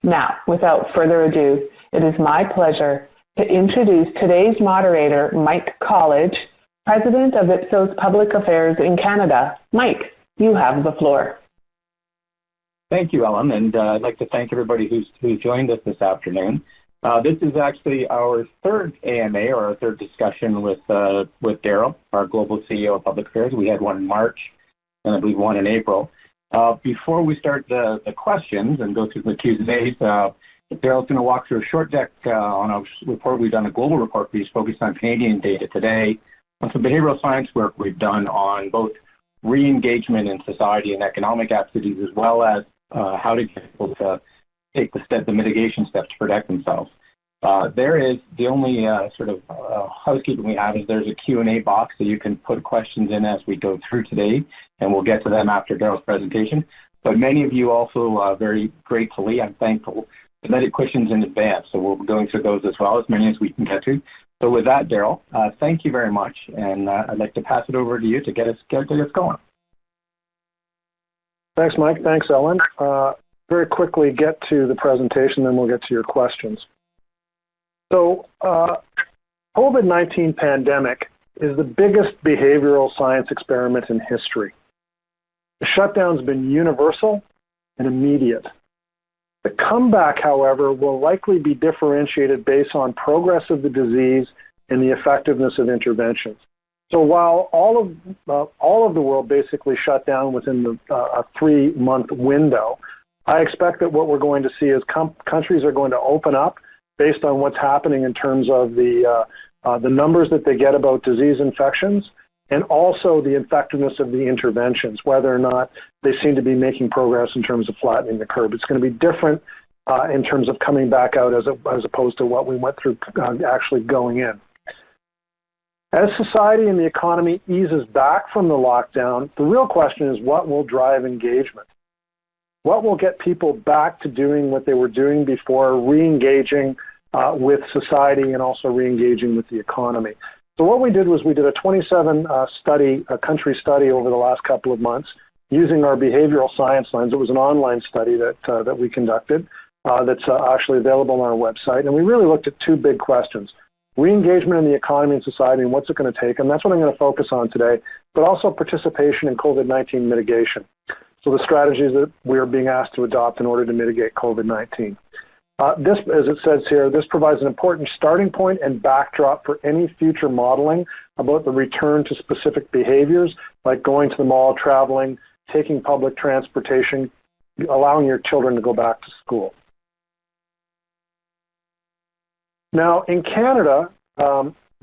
Now, without further ado, it is my pleasure to introduce today's moderator, Mike College, President of Ipsos Public Affairs in Canada. Mike, you have the floor. Thank you, Ellen, and I'd like to thank everybody who's joined us this afternoon. This is actually our third AMA, or our third discussion with Daryl, our Global CEO of Public Affairs. We had one in March, and I believe one in April. Before we start the questions and go through the Q&As, Daryl's going to walk through a short deck on a report we've done, a global report piece focused on Canadian data today, on some behavioral science work we've done on both re-engagement in society and economic activities, as well as how to get people to take the mitigation steps to protect themselves. There is the only sort of housekeeping we have is there's a Q&A box that you can put questions in as we go through today, and we'll get to them after Daryl's presentation. But many of you also very gratefully, I'm thankful, submitted questions in advance, so we'll be going through those as well, as many as we can get to. So with that, Daryl, thank you very much, and I'd like to pass it over to you to get us going. Thanks, Mike. Thanks, Ellen. Very quickly get to the presentation, then we'll get to your questions. So COVID-19 pandemic is the biggest behavioral science experiment in history. The shutdown's been universal and immediate. The comeback, however, will likely be differentiated based on progress of the disease and the effectiveness of interventions. So while all of the world basically shut down within a 3-month window, I expect that what we're going to see is countries are going to open up based on what's happening in terms of the numbers that they get about disease infections, and also the effectiveness of the interventions, whether or not they seem to be making progress in terms of flattening the curve. It's going to be different in terms of coming back out as opposed to what we went through actually going in. As society and the economy eases back from the lockdown, the real question is what will drive engagement? What will get people back to doing what they were doing before, re-engaging with society and also re-engaging with the economy? So what we did was we did a 27-country study over the last couple of months using our behavioral science lens. It was an online study that we conducted that's actually available on our website. And we really looked at two big questions: re-engagement in the economy and society, and what's it going to take? And that's what I'm going to focus on today, but also participation in COVID-19 mitigation. So the strategies that we are being asked to adopt in order to mitigate COVID-19. This, as it says here, this provides an important starting point and backdrop for any future modeling about the return to specific behaviors, like going to the mall, traveling, taking public transportation, allowing your children to go back to school. Now, in Canada,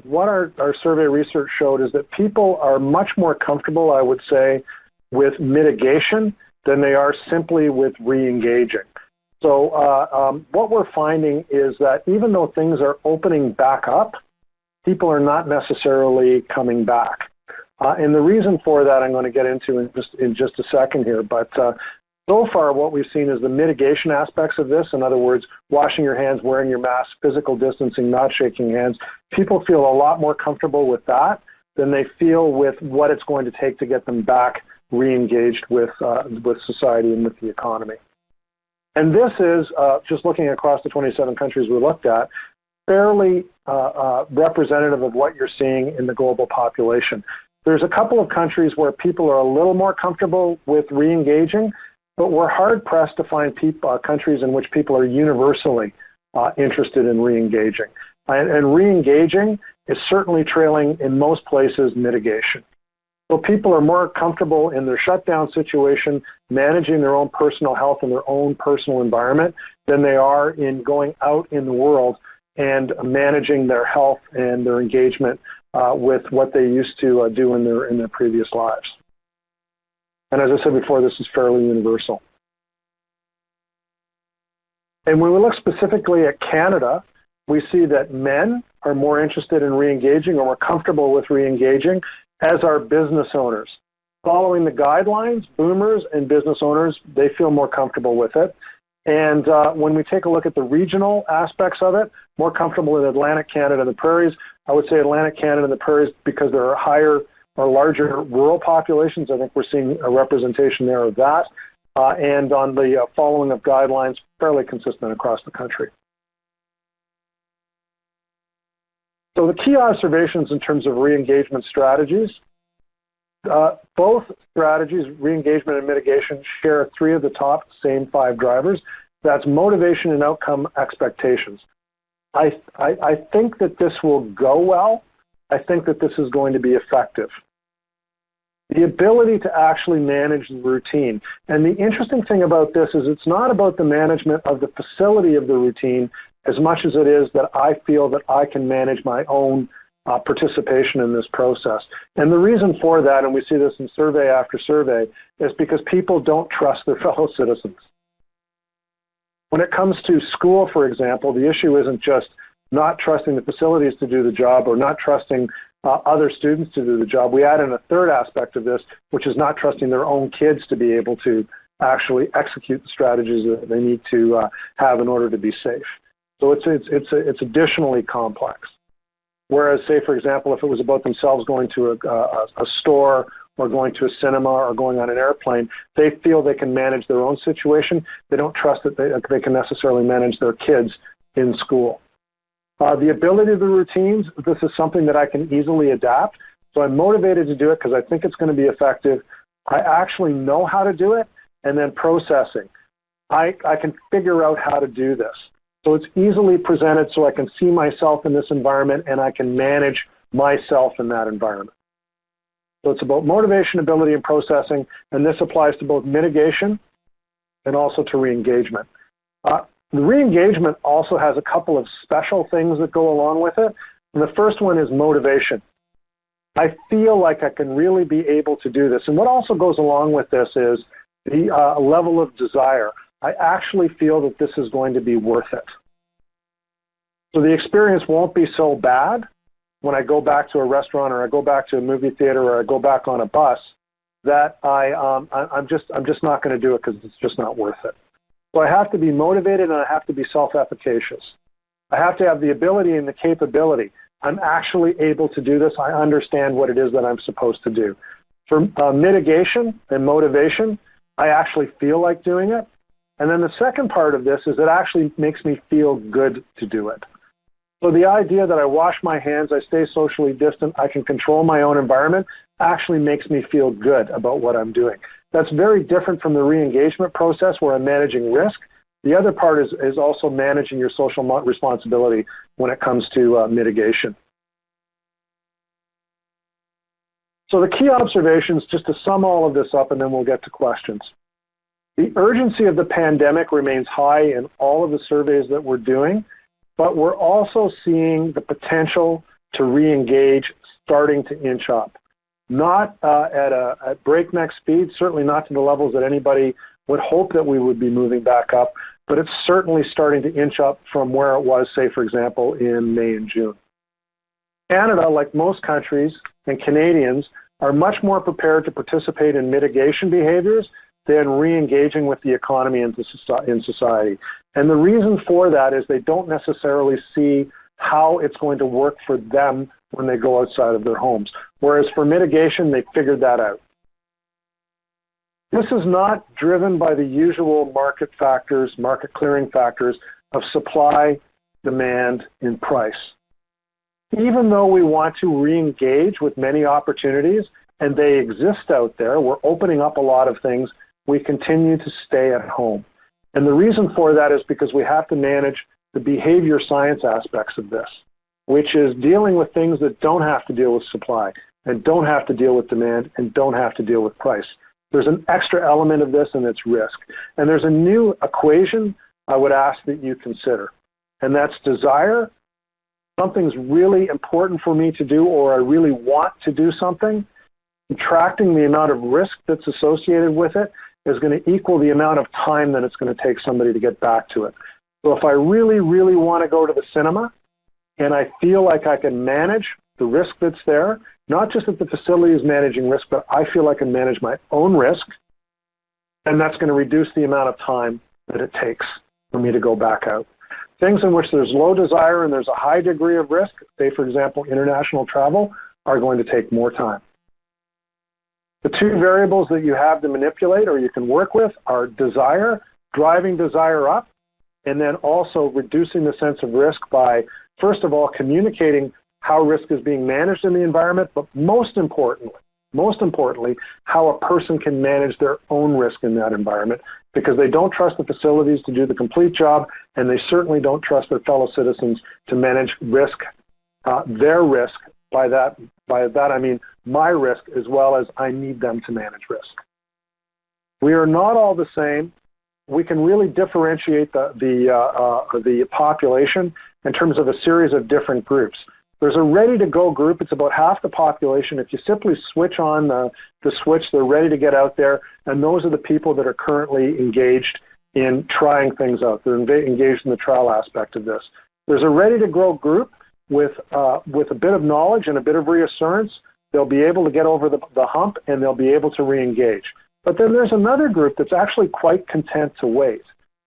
what our survey research showed is that people are much more comfortable, I would say, with mitigation than they are simply with re-engaging. So what we're finding is that even though things are opening back up, people are not necessarily coming back. And the reason for that I'm going to get into in just a second here, but so far what we've seen is the mitigation aspects of this. In other words, washing your hands, wearing your mask, physical distancing, not shaking hands. People feel a lot more comfortable with that than they feel with what it's going to take to get them back re-engaged with society and with the economy. And this is, just looking across the 27 countries we looked at, fairly representative of what you're seeing in the global population. There's a couple of countries where people are a little more comfortable with re-engaging, but we're hard-pressed to find countries in which people are universally interested in re-engaging. And re-engaging is certainly trailing, in most places, mitigation. So people are more comfortable in their shutdown situation, managing their own personal health and their own personal environment, than they are in going out in the world and managing their health and their engagement with what they used to do in their previous lives. And as I said before, this is fairly universal. And when we look specifically at Canada, we see that men are more interested in re-engaging or more comfortable with re-engaging, as are business owners. Following the guidelines, boomers and business owners, they feel more comfortable with it. And when we take a look at the regional aspects of it, more comfortable in Atlantic Canada and the prairies. I would say Atlantic Canada and the prairies because there are higher or larger rural populations. I think we're seeing a representation there of that. and on the following of guidelines, fairly consistent across the country. So the key observations in terms of re-engagement strategies, both strategies, re-engagement and mitigation, share three of the top same 5 drivers. That's motivation and outcome expectations. I think that this will go well. I think that this is going to be effective. The ability to actually manage the routine. And the interesting thing about this is it's not about the management of the facility of the routine as much as it is that I feel that I can manage my own participation in this process. And the reason for that, and we see this in survey after survey, is because people don't trust their fellow citizens. When it comes to school, for example, the issue isn't just not trusting the facilities to do the job or not trusting other students to do the job. We add in a third aspect of this, which is not trusting their own kids to be able to actually execute the strategies that they need to have in order to be safe. So it's additionally complex. Whereas, say, for example, if it was about themselves going to a store or going to a cinema or going on an airplane, they feel they can manage their own situation. They don't trust that they can necessarily manage their kids in school. The ability of the routines, this is something that I can easily adapt. So I'm motivated to do it because I think it's going to be effective. I actually know how to do it. And then processing. I can figure out how to do this. So it's easily presented so I can see myself in this environment and I can manage myself in that environment. So it's about motivation, ability, and processing, and this applies to both mitigation and also to re-engagement. The re-engagement also has a couple of special things that go along with it. And the first one is motivation. I feel like I can really be able to do this. And what also goes along with this is the level of desire. I actually feel that this is going to be worth it. So the experience won't be so bad when I go back to a restaurant or I go back to a movie theater or I go back on a bus that I'm just not going to do it because it's just not worth it. So I have to be motivated and I have to be self-efficacious. I have to have the ability and the capability. I'm actually able to do this. I understand what it is that I'm supposed to do. For mitigation and motivation, I actually feel like doing it. And then the second part of this is it actually makes me feel good to do it. So the idea that I wash my hands, I stay socially distant, I can control my own environment, actually makes me feel good about what I'm doing. That's very different from the re-engagement process where I'm managing risk. The other part is also managing your social responsibility when it comes to mitigation. So the key observations, just to sum all of this up and then we'll get to questions. The urgency of the pandemic remains high in all of the surveys that we're doing, but we're also seeing the potential to re-engage starting to inch up. Not at breakneck speed, certainly not to the levels that anybody would hope that we would be moving back up, but it's certainly starting to inch up from where it was, say, for example, in May and June. Canada, like most countries, and Canadians are much more prepared to participate in mitigation behaviors than re-engaging with the economy in society. And the reason for that is they don't necessarily see how it's going to work for them when they go outside of their homes. Whereas for mitigation, they figured that out. This is not driven by the usual market factors, market clearing factors of supply, demand, and price. Even though we want to re-engage with many opportunities, and they exist out there, we're opening up a lot of things, we continue to stay at home. And the reason for that is because we have to manage the behavior science aspects of this, which is dealing with things that don't have to deal with supply and don't have to deal with demand and don't have to deal with price. There's an extra element of this, and it's risk. And there's a new equation I would ask that you consider, and that's desire. Something's really important for me to do, or I really want to do something. Subtracting the amount of risk that's associated with it is going to equal the amount of time that it's going to take somebody to get back to it. So if I really, really want to go to the cinema and I feel like I can manage the risk that's there, not just that the facility is managing risk, but I feel I can manage my own risk, and that's going to reduce the amount of time that it takes for me to go back out. Things in which there's low desire and there's a high degree of risk, say for example international travel, are going to take more time. The two variables that you have to manipulate or you can work with are desire, driving desire up, and then also reducing the sense of risk by, first of all, communicating how risk is being managed in the environment, but most importantly, how a person can manage their own risk in that environment, because they don't trust the facilities to do the complete job, and they certainly don't trust their fellow citizens to manage risk, their risk. By that I mean my risk, as well as I need them to manage risk. We are not all the same. We can really differentiate the population in terms of a series of different groups. There's a ready-to-go group. It's about half the population. If you simply switch on the switch, they're ready to get out there, and those are the people that are currently engaged in trying things out. They're engaged in the trial aspect of this. There's a ready-to-go group with a bit of knowledge and a bit of reassurance. They'll be able to get over the hump, and they'll be able to re-engage. But then there's another group that's actually quite content to wait.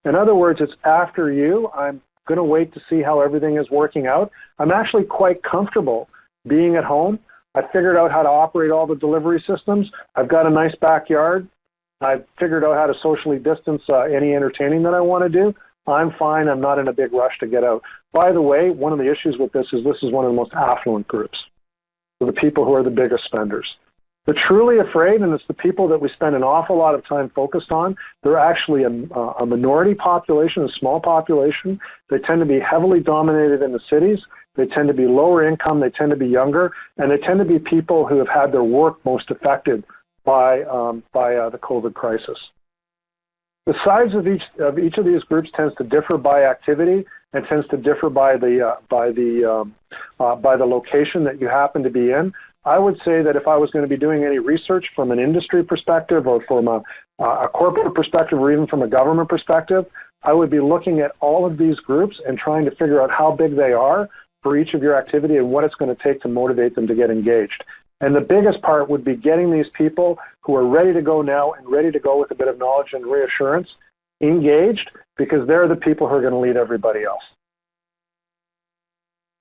In other words, it's after you. I'm going to wait to see how everything is working out. I'm actually quite comfortable being at home. I figured out how to operate all the delivery systems. I've got a nice backyard. I've figured out how to socially distance any entertaining that I want to do. I'm fine. I'm not in a big rush to get out. By the way, one of the issues with this is one of the most affluent groups. So the people who are the biggest spenders. They're truly afraid, and it's the people that we spend an awful lot of time focused on. They're actually a minority population, a small population. They tend to be heavily dominated in the cities. They tend to be lower income. They tend to be younger, and they tend to be people who have had their work most affected by the COVID crisis. The size of each of these groups tends to differ by activity and tends to differ by the location that you happen to be in. I would say that if I was going to be doing any research from an industry perspective or from a corporate perspective or even from a government perspective, I would be looking at all of these groups and trying to figure out how big they are for each of your activity and what it's going to take to motivate them to get engaged. And the biggest part would be getting these people who are ready to go now and ready to go with a bit of knowledge and reassurance engaged, because they're the people who are going to lead everybody else.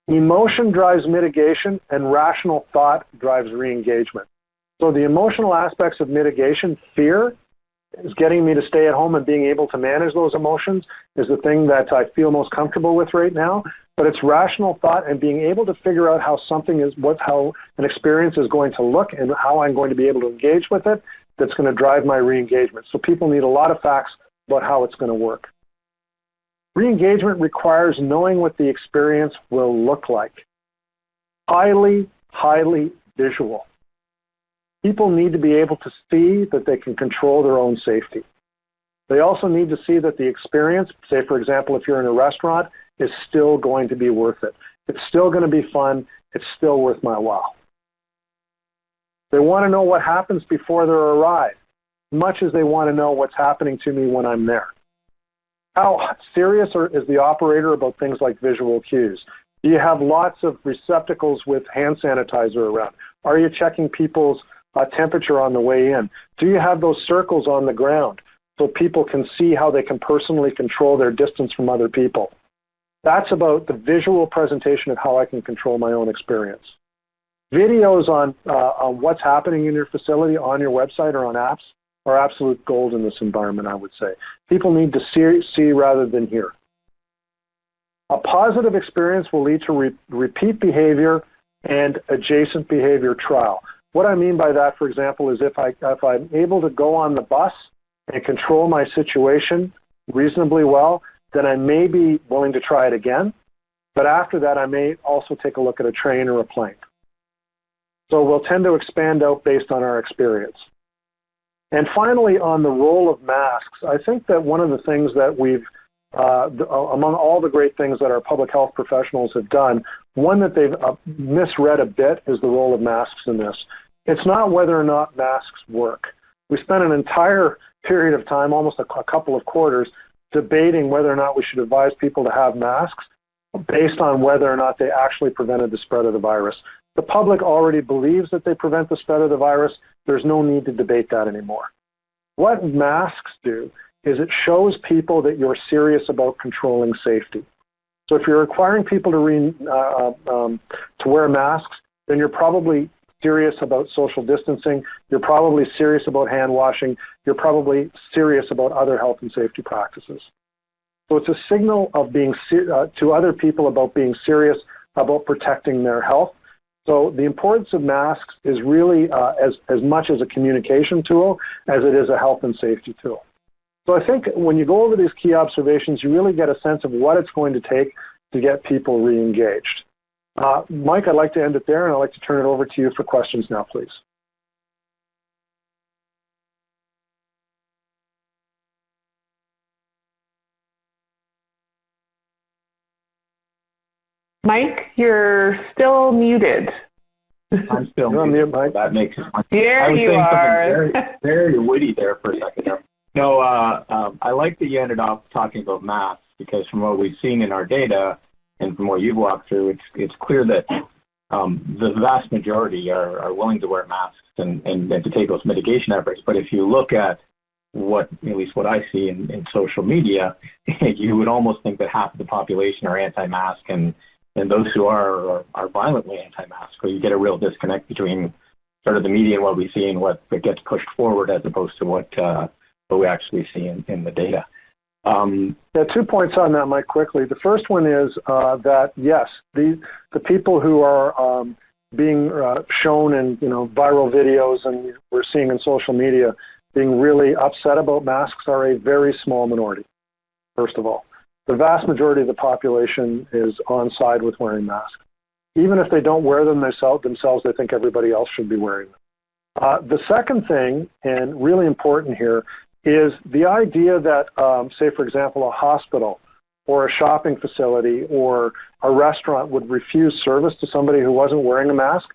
Emotion drives mitigation, and rational thought drives re-engagement. So the emotional aspects of mitigation, fear, is getting me to stay at home and being able to manage those emotions is the thing that I feel most comfortable with right now. But it's rational thought and being able to figure out how how an experience is going to look and how I'm going to be able to engage with it that's going to drive my re-engagement. So people need a lot of facts about how it's going to work. Re-engagement requires knowing what the experience will look like. Highly, highly visual. People need to be able to see that they can control their own safety. They also need to see that the experience, say for example, if you're in a restaurant, is still going to be worth it. It's still going to be fun. It's still worth my while. They want to know what happens before their arrival, much as they want to know what's happening to me when I'm there. How serious is the operator about things like visual cues? Do you have lots of receptacles with hand sanitizer around? Are you checking people's temperature on the way in? Do you have those circles on the ground so people can see how they can personally control their distance from other people? That's about the visual presentation of how I can control my own experience. Videos on what's happening in your facility on your website or on apps are absolute gold in this environment, I would say. People need to see rather than hear. A positive experience will lead to repeat behavior and adjacent behavior trial. What I mean by that, for example, is if I'm able to go on the bus and control my situation reasonably well, then I may be willing to try it again. But after that, I may also take a look at a train or a plane. So we'll tend to expand out based on our experience. And finally, on the role of masks, I think that one of the things that we've, among all the great things that our public health professionals have done, one that they've misread a bit is the role of masks in this. It's not whether or not masks work. We spent an entire period of time, almost a couple of quarters, debating whether or not we should advise people to have masks based on whether or not they actually prevented the spread of the virus. The public already believes that they prevent the spread of the virus. There's no need to debate that anymore. What masks do is it shows people that you're serious about controlling safety. So if you're requiring people to wear masks, then you're probably serious about social distancing. You're probably serious about hand washing. You're probably serious about other health and safety practices. So it's a signal of being to other people about being serious about protecting their health. So the importance of masks is really as much as a communication tool as it is a health and safety tool. So I think when you go over these key observations, you really get a sense of what it's going to take to get people re-engaged. Mike, I'd like to end it there, and I'd like to turn it over to you for questions now, please. Mike, you're still muted. I'm still You're on mute, Mike. That makes sense. Here I was you saying are. something very, very witty there for a second there. No, I like that you ended off talking about masks, because from what we've seen in our data and from what you've walked through, it's clear that the vast majority are willing to wear masks and to take those mitigation efforts. But if you look at at least what I see in social media, you would almost think that half of the population are anti-mask, and those who are violently anti-mask. So you get a real disconnect between sort of the media and what we see and what gets pushed forward as opposed to what we actually see in the data. 2 points on that, Mike, quickly. The first one is that, yes, the people who are being shown in viral videos and we're seeing in social media being really upset about masks are a very small minority, first of all. The vast majority of the population is on side with wearing masks. Even if they don't wear them themselves, they think everybody else should be wearing them. The second thing, and really important here, is the idea that, say, for example, a hospital or a shopping facility or a restaurant would refuse service to somebody who wasn't wearing a mask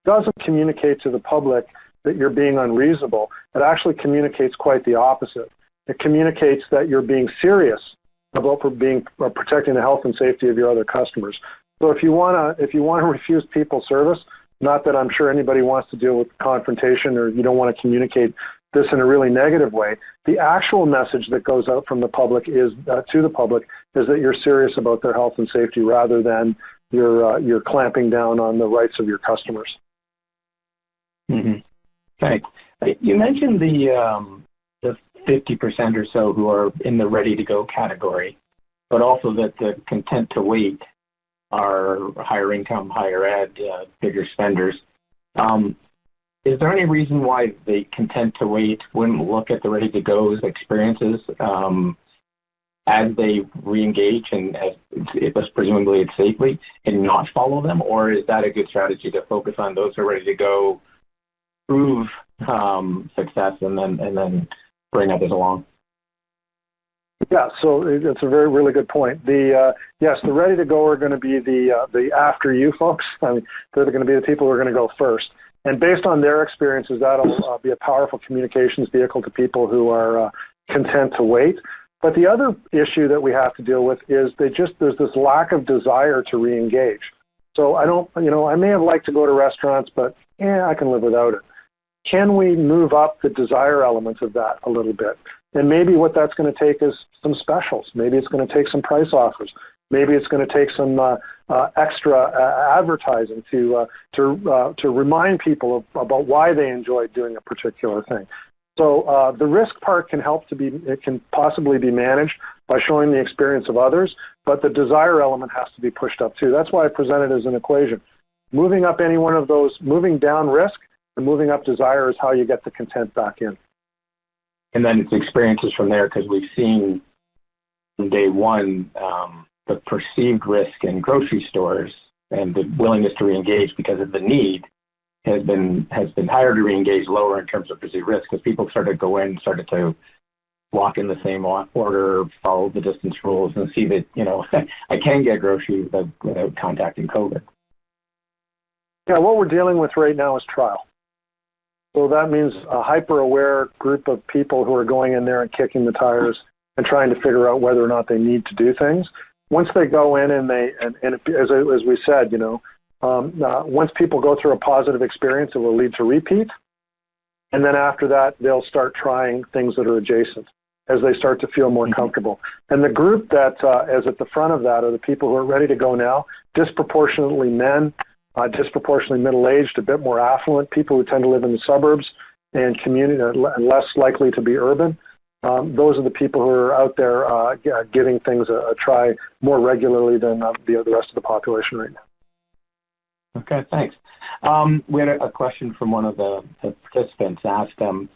doesn't communicate to the public that you're being unreasonable. It actually communicates quite the opposite. It communicates that you're being serious about protecting the health and safety of your other customers. So if you want to refuse people service, not that I'm sure anybody wants to deal with confrontation or you don't want to communicate this in a really negative way, the actual message that goes out from the public is to the public is that you're serious about their health and safety rather than you're clamping down on the rights of your customers. Mm-hmm. Thanks. You mentioned the 50% or so who are in the ready-to-go category, but also that the content to wait are higher income, higher ed, bigger spenders. Is there any reason why the content to wait wouldn't look at the ready-to-go's experiences as they re-engage and as presumably it's safely and not follow them? Or is that a good strategy to focus on those who are ready to go, prove success, and then bring others along? Yeah, so it's a really good point. Yes, the ready to go are going to be the after you folks. I mean, they're going to be the people who are going to go first. And based on their experiences, that'll be a powerful communications vehicle to people who are content to wait. But the other issue that we have to deal with is there's this lack of desire to re-engage. So I may have liked to go to restaurants, but I can live without it. Can we move up the desire elements of that a little bit? And maybe what that's going to take is some specials. Maybe it's going to take some price offers. Maybe it's going to take some extra advertising to remind people about why they enjoy doing a particular thing. So the risk part can possibly be managed by showing the experience of others, but the desire element has to be pushed up too. That's why I present it as an equation. Moving up any one of those, moving down risk and moving up desire is how you get the content back in. And then it's experiences from there, because we've seen from day one the perceived risk in grocery stores and the willingness to re-engage because of the need has been higher to re-engage, lower in terms of perceived risk, because people started to walk in the same order, follow the distance rules, and see that, I can get groceries without contacting COVID. Yeah, what we're dealing with right now is trial. So that means a hyper-aware group of people who are going in there and kicking the tires and trying to figure out whether or not they need to do things. Once they go in and as we said, once people go through a positive experience, it will lead to repeat. And then after that, they'll start trying things that are adjacent as they start to feel more comfortable. And the group that is at the front of that are the people who are ready to go now, disproportionately men, disproportionately middle-aged, a bit more affluent, people who tend to live in the suburbs and community, less likely to be urban. Those are the people who are out there giving things a try more regularly than the rest of the population right now. Okay, thanks. We had a question from one of the participants asked them,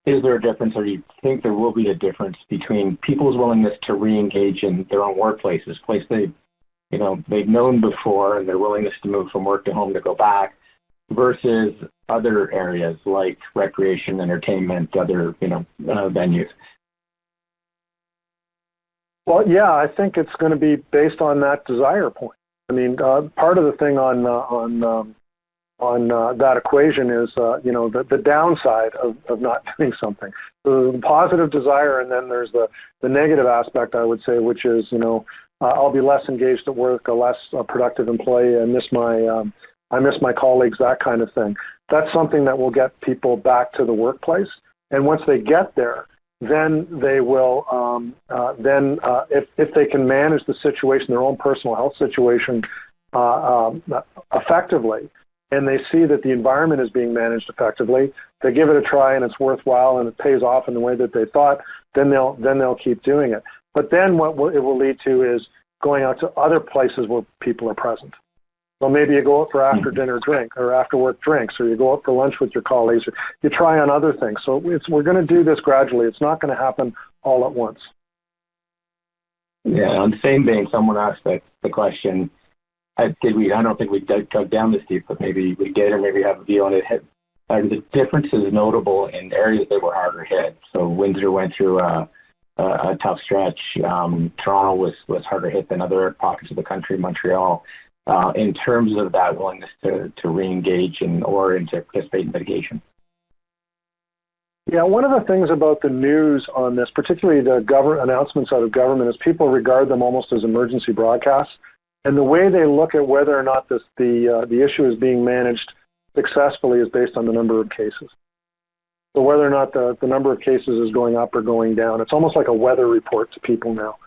is there a difference, or do you think there will be a difference between people's willingness to re-engage in their own workplaces, places they've known before, and their willingness to move from work to home to go back, versus other areas like recreation, entertainment, other venues? Well, yeah, I think it's going to be based on that desire point. I mean, part of the thing on that equation is, the downside of not doing something. So the positive desire, and then there's the negative aspect, I would say, which is, I'll be less engaged at work, a less productive employee. I miss my colleagues, that kind of thing. That's something that will get people back to the workplace. And once they get there, then they will, if they can manage the situation, their own personal health situation effectively, and they see that the environment is being managed effectively, they give it a try and it's worthwhile and it pays off in the way that they thought, then they'll keep doing it. But then what it will lead to is going out to other places where people are present. So maybe you go out for after dinner drink or after work drinks, or you go out for lunch with your colleagues, or you try on other things. So we're going to do this gradually. It's not going to happen all at once. Yeah, on the same vein, someone asked the question, I don't think we dug down this deep, but maybe we did, or maybe have a view on it. Are the differences notable in areas that were harder hit? So Windsor went through a tough stretch. Toronto was harder hit than other pockets of the country, Montreal. In terms of that willingness to re-engage or to participate in mitigation? Yeah, one of the things about the news on this, particularly the announcements out of government, is people regard them almost as emergency broadcasts. And the way they look at whether or not the issue is being managed successfully is based on the number of cases. So whether or not the number of cases is going up or going down, it's almost like a weather report to people now.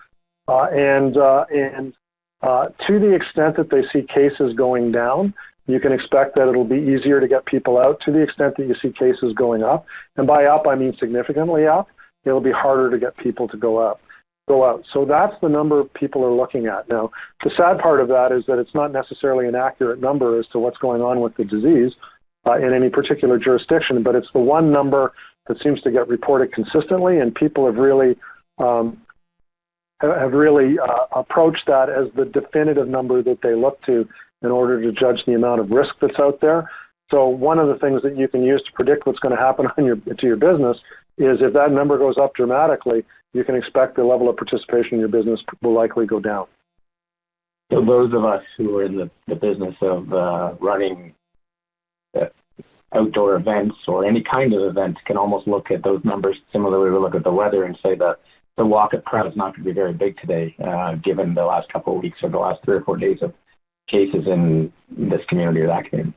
To the extent that they see cases going down, you can expect that it'll be easier to get people out. To the extent that you see cases going up, and by up I mean significantly up, it'll be harder to get people to go out. So that's the number people are looking at. Now, the sad part of that is that it's not necessarily an accurate number as to what's going on with the disease in any particular jurisdiction, but it's the one number that seems to get reported consistently, and people have really approached that as the definitive number that they look to in order to judge the amount of risk that's out there. So one of the things that you can use to predict what's going to happen to your business is if that number goes up dramatically, you can expect the level of participation in your business will likely go down. So those of us who are in the business of running outdoor events or any kind of event can almost look at those numbers similarly. We look at the weather and say that the walk-up crowd is not going to be very big today, given the last couple of weeks or the last 3 or 4 days of cases in this community or that community.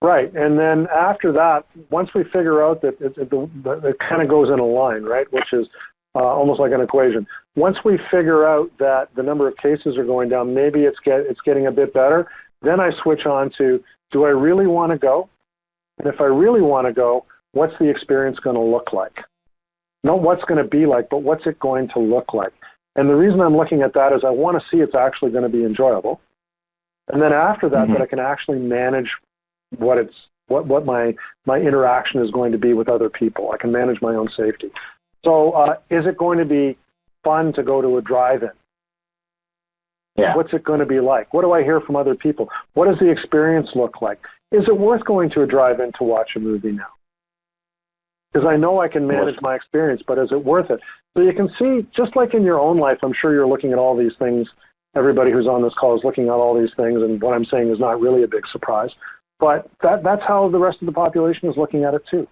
Right, and then after that, once we figure out that it kind of goes in a line, right, which is almost like an equation. Once we figure out that the number of cases are going down, maybe it's getting a bit better, then I switch on to, do I really want to go? And if I really want to go, what's the experience going to look like? Not what's going to be like, but what's it going to look like? And the reason I'm looking at that is I want to see it's actually going to be enjoyable. And then after that, that I can actually manage what my interaction is going to be with other people. I can manage my own safety. So is it going to be fun to go to a drive-in? Yeah. What's it going to be like? What do I hear from other people? What does the experience look like? Is it worth going to a drive-in to watch a movie now? Because I know I can manage my experience, but is it worth it? So you can see, just like in your own life, I'm sure you're looking at all these things. Everybody who's on this call is looking at all these things, and what I'm saying is not really a big surprise. But that's how the rest of the population is looking at it too.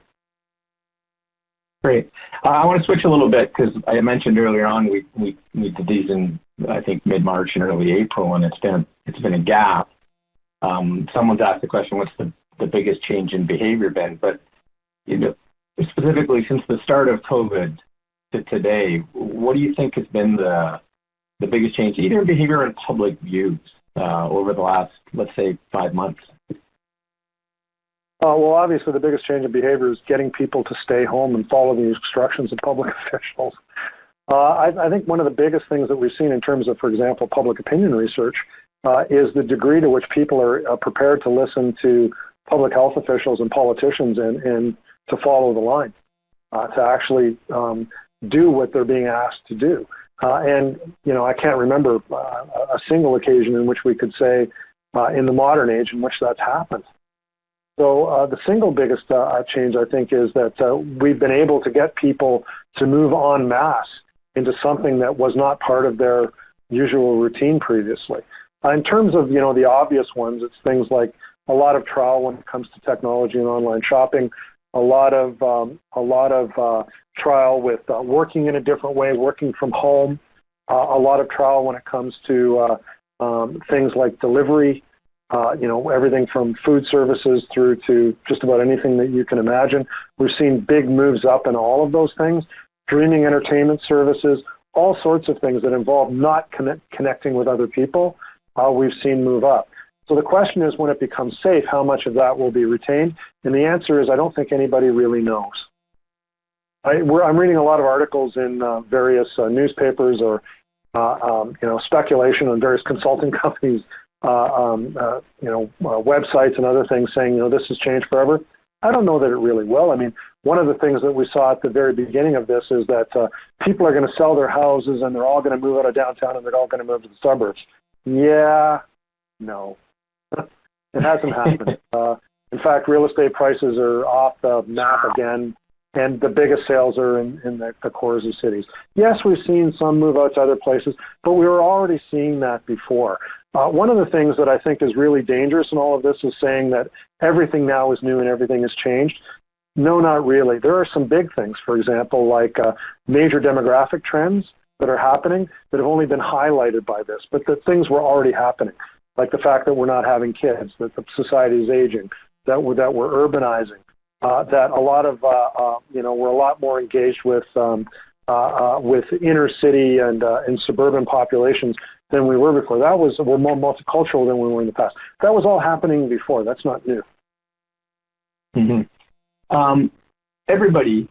Great. I want to switch a little bit because I mentioned earlier on we did these in, I think, mid-March and early April, and it's been a gap. Someone's asked the question, what's the biggest change in behavior been? But specifically since the start of COVID to today, what do you think has been the biggest change, either in behavior or in public views over the last, let's say, 5 months? Well, obviously, the biggest change in behavior is getting people to stay home and follow the instructions of public officials. I think one of the biggest things that we've seen in terms of, for example, public opinion research is the degree to which people are prepared to listen to public health officials and politicians and to follow the line, to actually do what they're being asked to do. And, I can't remember a single occasion in which we could say in the modern age in which that's happened. So the single biggest change, I think, is that we've been able to get people to move en masse into something that was not part of their usual routine previously. In terms of, the obvious ones, it's things like a lot of trial when it comes to technology and online shopping, a lot of trial with working in a different way, working from home, a lot of trial when it comes to things like delivery, everything from food services through to just about anything that you can imagine. We've seen big moves up in all of those things, streaming entertainment services, all sorts of things that involve not connecting with other people, we've seen move up. So the question is, when it becomes safe, how much of that will be retained? And the answer is, I don't think anybody really knows. I'm reading a lot of articles in various newspapers or, speculation on various consulting companies, websites and other things saying, this has changed forever. I don't know that it really will. I mean, one of the things that we saw at the very beginning of this is that people are going to sell their houses and they're all going to move out of downtown and they're all going to move to the suburbs. Yeah, no. It hasn't happened. In fact, real estate prices are off the map again, and the biggest sales are in the cores of cities. Yes, we've seen some move out to other places, but we were already seeing that before. One of the things that I think is really dangerous in all of this is saying that everything now is new and everything has changed. No, not really. There are some big things, for example, like major demographic trends that are happening that have only been highlighted by this, but the things were already happening, like the fact that we're not having kids, that the society is aging, that we're urbanizing, that a lot of, we're a lot more engaged with inner city and suburban populations than we were before. We're more multicultural than we were in the past. That was all happening before. That's not new. Mm-hmm. Everybody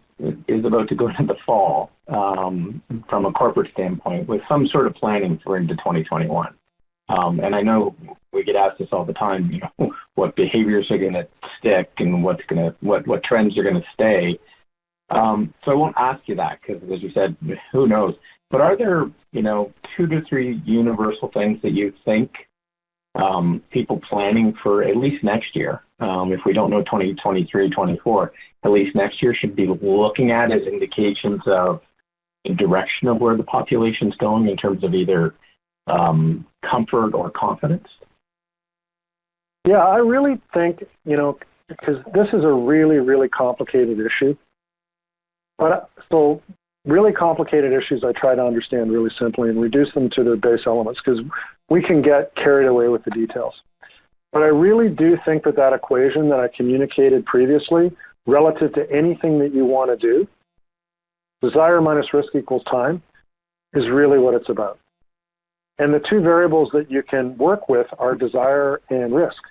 is about to go into the fall from a corporate standpoint with some sort of planning for into 2021. And I know we get asked this all the time, what behaviors are going to stick and what trends are going to stay. So I won't ask you that because, as you said, who knows? But are there, 2 to 3 universal things that you think people planning for at least next year, if we don't know 2023, 24, at least next year should be looking at as indications of the direction of where the population's going in terms of either comfort or confidence? Yeah, I really think, because this is a really, really complicated issue. But so really complicated issues I try to understand really simply and reduce them to their base elements because we can get carried away with the details. But I really do think that equation that I communicated previously relative to anything that you want to do, desire minus risk equals time, is really what it's about. And the 2 variables that you can work with are desire and risk.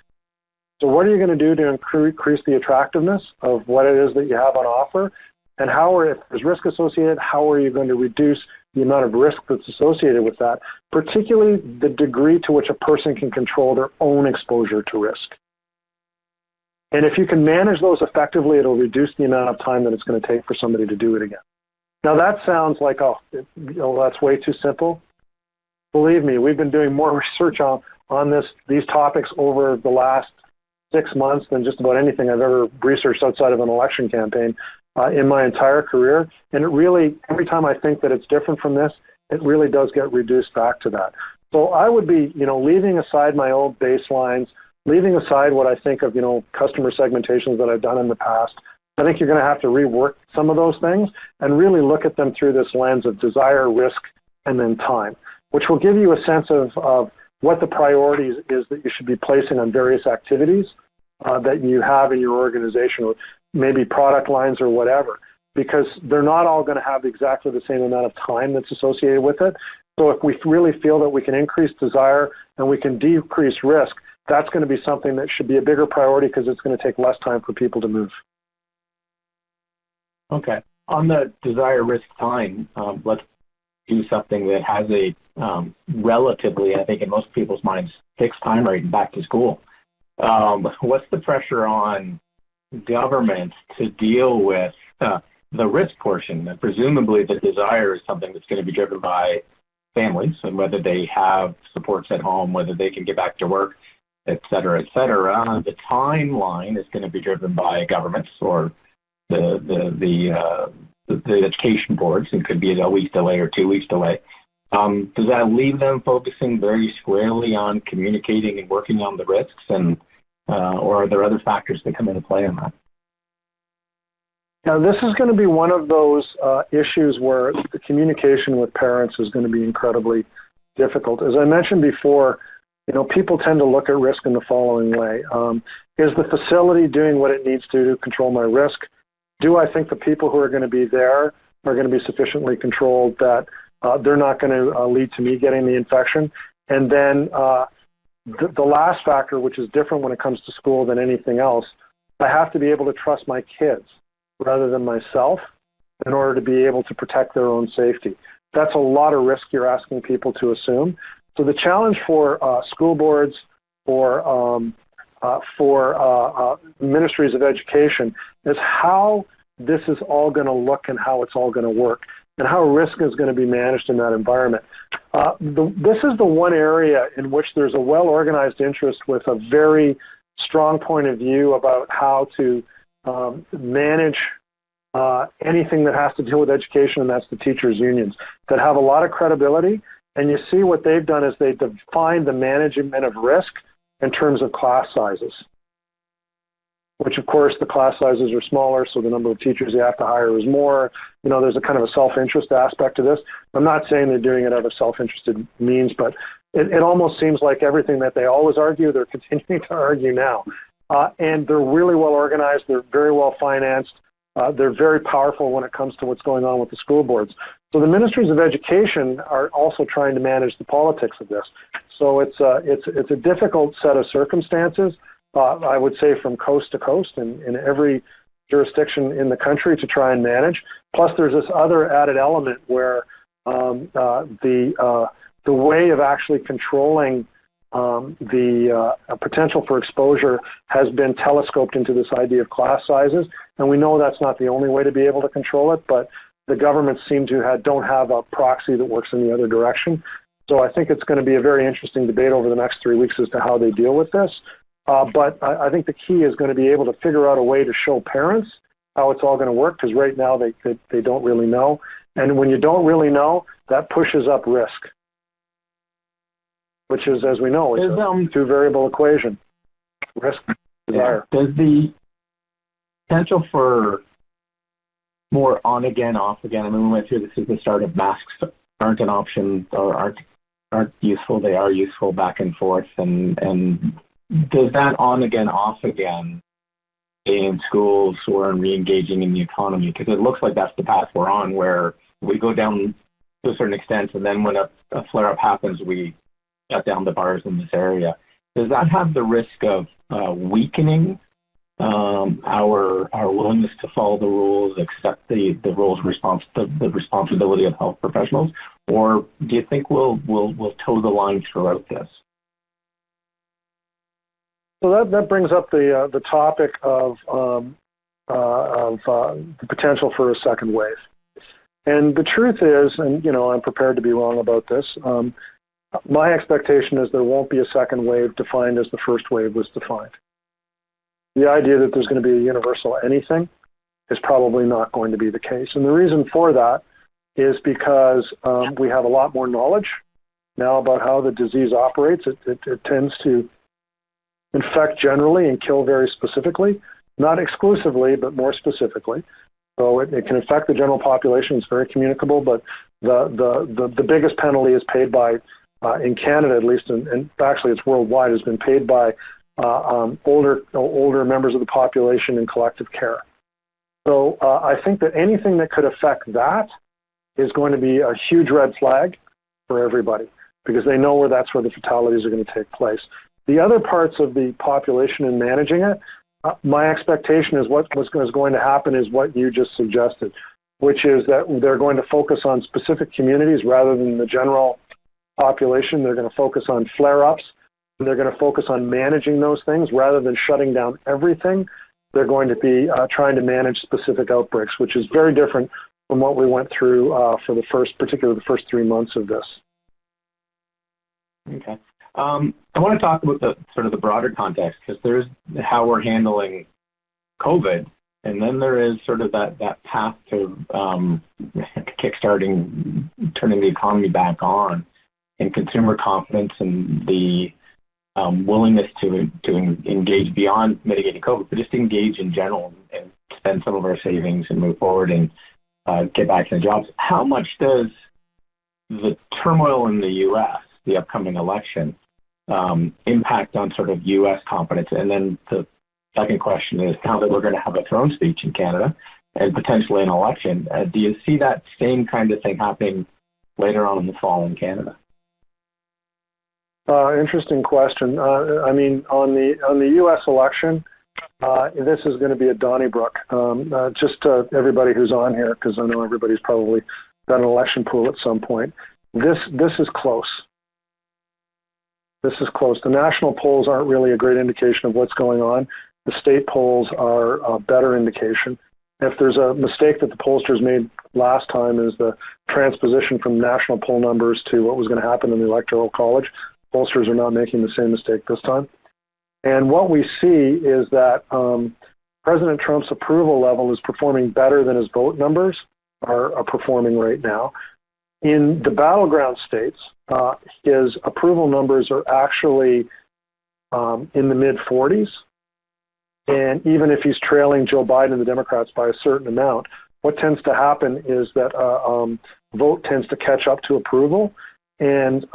So what are you going to do to increase the attractiveness of what it is that you have on offer? And if there's risk associated, how are you going to reduce the amount of risk that's associated with that, particularly the degree to which a person can control their own exposure to risk? And if you can manage those effectively, it'll reduce the amount of time that it's going to take for somebody to do it again. Now that sounds like, that's way too simple. Believe me, we've been doing more research on these topics over the last 6 months than just about anything I've ever researched outside of an election campaign in my entire career. And it really, every time I think that it's different from this, it really does get reduced back to that. So I would be, leaving aside my old baselines, leaving aside what I think of, customer segmentations that I've done in the past. I think you're going to have to rework some of those things and really look at them through this lens of desire, risk, and then time, which will give you a sense of what the priorities is that you should be placing on various activities that you have in your organization, or maybe product lines or whatever, because they're not all going to have exactly the same amount of time that's associated with it. So if we really feel that we can increase desire and we can decrease risk, that's going to be something that should be a bigger priority because it's going to take less time for people to move. Okay. On the desire risk time, let's do something that has a relatively, I think in most people's minds, fixed time rate back to school. What's the pressure on government to deal with the risk portion? Presumably the desire is something that's going to be driven by families and whether they have supports at home, whether they can get back to work, et cetera, et cetera. The timeline is going to be driven by governments or the education boards. It could be a week delay or 2 weeks delay. Does that leave them focusing very squarely on communicating and working on the risks, and or are there other factors that come into play on that? Now, this is going to be one of those issues where the communication with parents is going to be incredibly difficult. As I mentioned before, people tend to look at risk in the following way. Is the facility doing what it needs to control my risk? Do I think the people who are going to be there are going to be sufficiently controlled that they're not going to lead to me getting the infection? And then the last factor, which is different when it comes to school than anything else, I have to be able to trust my kids rather than myself in order to be able to protect their own safety. That's a lot of risk you're asking people to assume. So the challenge for school boards or for ministries of education is how this is all going to look and how it's all going to work and how risk is going to be managed in that environment. This is the one area in which there's a well-organized interest with a very strong point of view about how to manage anything that has to deal with education, and that's the teachers' unions, that have a lot of credibility. And you see what they've done is they define the management of risk in terms of class sizes, which of course the class sizes are smaller, so the number of teachers you have to hire is more. There's a kind of a self-interest aspect to this. I'm not saying they're doing it out of self-interested means, but it almost seems like everything that they always argue, they're continuing to argue now. And they're really well organized. They're very well financed. They're very powerful when it comes to what's going on with the school boards. So the ministries of education are also trying to manage the politics of this. So it's a difficult set of circumstances, I would say, from coast to coast and in every jurisdiction in the country to try and manage. Plus there's this other added element where the way of actually controlling the potential for exposure has been telescoped into this idea of class sizes, and we know that's not the only way to be able to control it, but the governments don't have a proxy that works in the other direction. So I think it's going to be a very interesting debate over the next 3 weeks as to how they deal with this. But I think the key is going to be able to figure out a way to show parents how it's all going to work, because right now they don't really know. And when you don't really know, that pushes up risk, which is, as we know, it's a two-variable equation, risk, desire. Does the potential for more on-again, off-again, I mean, we went through this at the start of masks aren't an option or aren't useful. They are useful back and forth. And does that on-again, off-again in schools or in re-engaging in the economy? Because it looks like that's the path we're on, where we go down to a certain extent, and then when a flare-up happens, we shut down the bars in this area. Does that have the risk of weakening our willingness to follow the rules, accept the rules, the responsibility of health professionals, or do you think we'll toe the line throughout this? So that brings up the topic of the potential for a second wave. And the truth is, and I'm prepared to be wrong about this, my expectation is there won't be a second wave defined as the first wave was defined. The idea that there's going to be a universal anything is probably not going to be the case. And the reason for that is because we have a lot more knowledge now about how the disease operates. It tends to infect generally and kill very specifically, not exclusively, but more specifically. So it can affect the general population. It's very communicable, but the biggest penalty is paid by, in Canada at least, and actually it's worldwide, has been paid by older members of the population in collective care. So I think that anything that could affect that is going to be a huge red flag. for everybody because they know that's where the fatalities are going to take place. The other parts of the population and managing it, my expectation is what is going to happen is what you just suggested, which is that they're going to focus on specific communities rather than the general population. They're going to focus on flare-ups, and they're going to focus on managing those things rather than shutting down everything. They're going to be trying to manage specific outbreaks, which is very different from what we went through for particularly the first 3 months of this. Okay. I want to talk about the broader context because there's how we're handling COVID, and then there is sort of that path to kickstarting, turning the economy back on, and consumer confidence and the willingness to engage beyond mitigating COVID, but just engage in general and spend some of our savings and move forward and get back to the jobs. How much does the turmoil in the U.S., the upcoming election, impact on sort of U.S. confidence? And then the second question is, now that we're going to have a throne speech in Canada and potentially an election, do you see that same kind of thing happening later on in the fall in Canada? Interesting question. I mean, on the U.S. election, this is going to be a Donnybrook. Just everybody who's on here, because I know everybody's probably done an election pool at some point. This is close. This is close. The national polls aren't really a great indication of what's going on. The state polls are a better indication. If there's a mistake that the pollsters made last time is the transposition from national poll numbers to what was going to happen in the Electoral College. Pollsters are not making the same mistake this time. And what we see is that President Trump's approval level is performing better than his vote numbers are performing right now. In the battleground states, his approval numbers are actually in the mid-40s. And even if he's trailing Joe Biden and the Democrats by a certain amount, what tends to happen is that vote tends to catch up to approval. And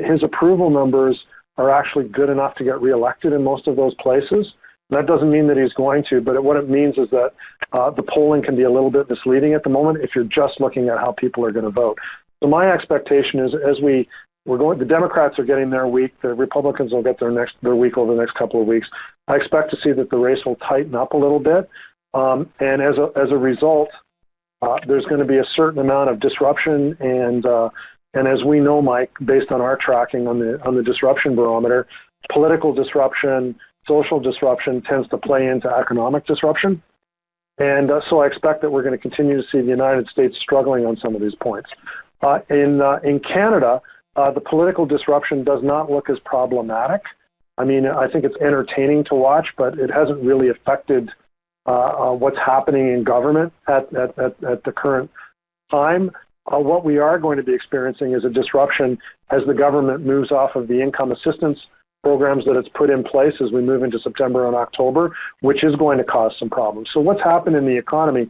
his approval numbers are actually good enough to get reelected in most of those places. That doesn't mean that he's going to, but what it means is that the polling can be a little bit misleading at the moment if you're just looking at how people are going to vote. So my expectation is as we're going, the Democrats are getting their week, the Republicans will get their week over the next couple of weeks. I expect to see that the race will tighten up a little bit. And as a result, there's going to be a certain amount of disruption and as we know, Mike, based on our tracking on the disruption barometer, political disruption, social disruption tends to play into economic disruption. And so I expect that we're going to continue to see the United States struggling on some of these points. In Canada, the political disruption does not look as problematic. I mean, I think it's entertaining to watch, but it hasn't really affected what's happening in government at the current time. What we are going to be experiencing is a disruption as the government moves off of the income assistance programs that it's put in place as we move into September and October, which is going to cause some problems. So what's happened in the economy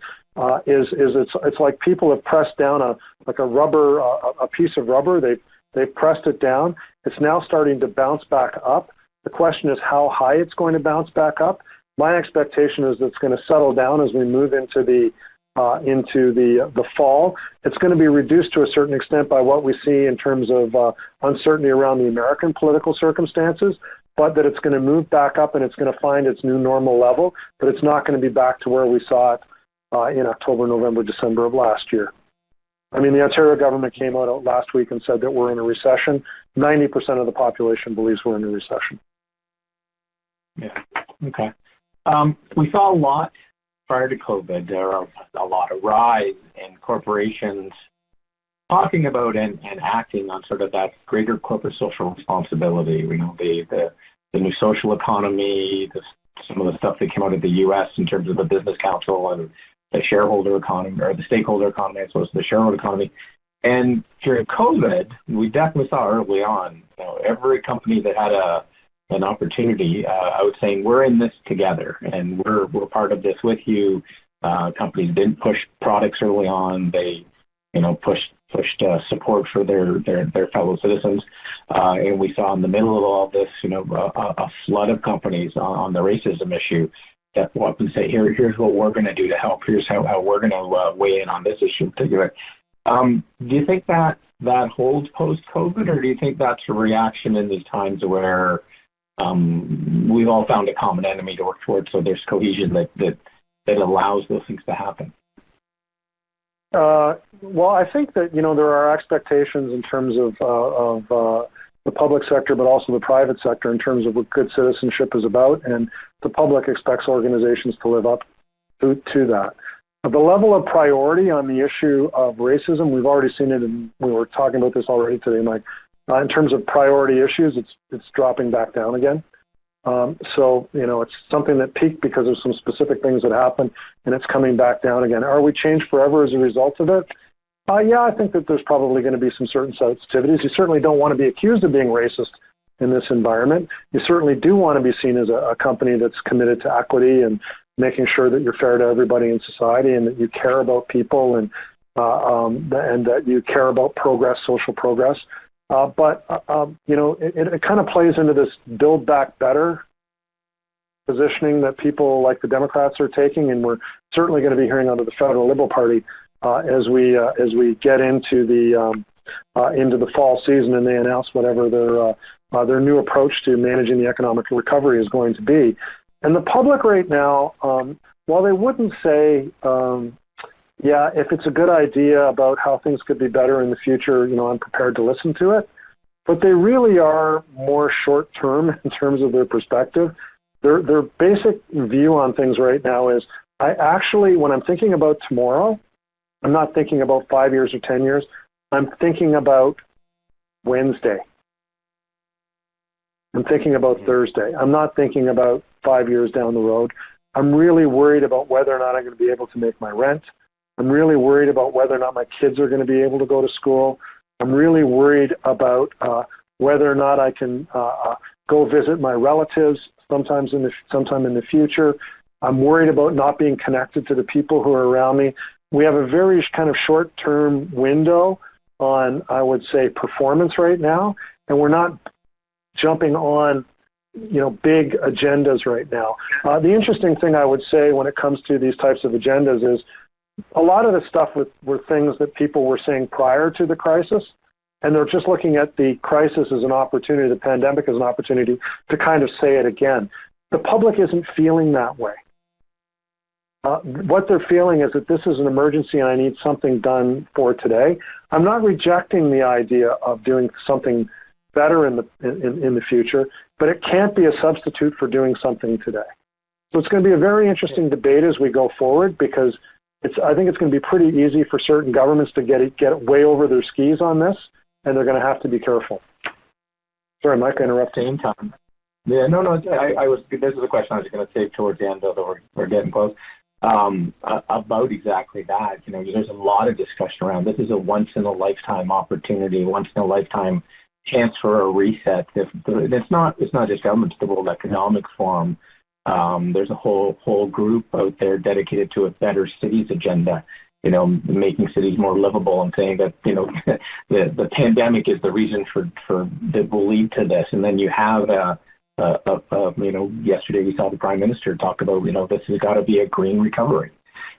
is it's like people have pressed down a piece of rubber. They've pressed it down. It's now starting to bounce back up. The question is how high it's going to bounce back up. My expectation is that it's going to settle down as we move into the fall. It's going to be reduced to a certain extent by what we see in terms of uncertainty around the American political circumstances, but that it's going to move back up and it's going to find its new normal level, but it's not going to be back to where we saw it in October, November, December of last year. I mean, the Ontario government came out last week and said that we're in a recession. 90% of the population believes we're in a recession. Yeah, okay. We saw a lot prior to COVID. There are a lot of rise in corporations talking about and acting on sort of that greater corporate social responsibility. We know the new social economy, some of the stuff that came out of the U.S. in terms of the business council and the shareholder economy, or the stakeholder economy as opposed to the shareholder economy. And during COVID, we definitely saw early on, every company that had an opportunity, I was saying, we're in this together, and we're part of this with you. Companies didn't push products early on; they, pushed support for their fellow citizens, and we saw in the middle of all this, a flood of companies on the racism issue that go up and say, here's what we're going to do to help. Here's how we're going to weigh in on this issue in particular. Do you think that holds post-COVID, or do you think that's a reaction in these times where we've all found a common enemy to work towards, so there's cohesion that allows those things to happen? Well, I think that, there are expectations in terms of the public sector, but also the private sector in terms of what good citizenship is about, and the public expects organizations to live up to that. The level of priority on the issue of racism, we've already seen it, and we were talking about this already today, Mike. In terms of priority issues, it's dropping back down again. So, it's something that peaked because of some specific things that happened, and it's coming back down again. Are we changed forever as a result of it? Yeah, I think that there's probably going to be some certain sensitivities. You certainly don't want to be accused of being racist in this environment. You certainly do want to be seen as a company that's committed to equity and making sure that you're fair to everybody in society, and that you care about people, and that you care about progress, social progress. But it kind of plays into this Build Back Better positioning that people like the Democrats are taking, and we're certainly going to be hearing out of the Federal Liberal Party as we get into the fall season, and they announce whatever their new approach to managing the economic recovery is going to be. And the public right now, while they wouldn't say, yeah, if it's a good idea about how things could be better in the future, I'm prepared to listen to it, but they really are more short-term in terms of their perspective. Their basic view on things right now is, when I'm thinking about tomorrow, I'm not thinking about 5 years or 10 years. I'm thinking about Wednesday. I'm thinking about Thursday. I'm not thinking about 5 years down the road. I'm really worried about whether or not I'm going to be able to make my rent. I'm really worried about whether or not my kids are going to be able to go to school. I'm really worried about whether or not I can go visit my relatives sometime in the future. I'm worried about not being connected to the people who are around me. We have a very kind of short-term window on, I would say, performance right now, and we're not jumping on big agendas right now. The interesting thing I would say when it comes to these types of agendas is a lot of the stuff were things that people were saying prior to the crisis, and they're just looking at the crisis as an opportunity, the pandemic as an opportunity to kind of say it again. The public isn't feeling that way. What they're feeling is that this is an emergency and I need something done for today. I'm not rejecting the idea of doing something better in the future, but it can't be a substitute for doing something today. So it's going to be a very interesting debate as we go forward, because I think it's going to be pretty easy for certain governments to get way over their skis on this, and they're going to have to be careful. Sorry, Mike, I interrupted. Same time. Yeah, no. This is a question I was going to save towards the end, although we're getting close. About exactly that. There's a lot of discussion around this is a once-in-a-lifetime opportunity, once-in-a-lifetime chance for a reset. It's not just government, it's the World Economic Forum. There's a whole group out there dedicated to a better cities agenda, making cities more livable, and saying that, the pandemic is the reason that will lead to this. And then you have yesterday we saw the Prime Minister talk about, this has got to be a green recovery.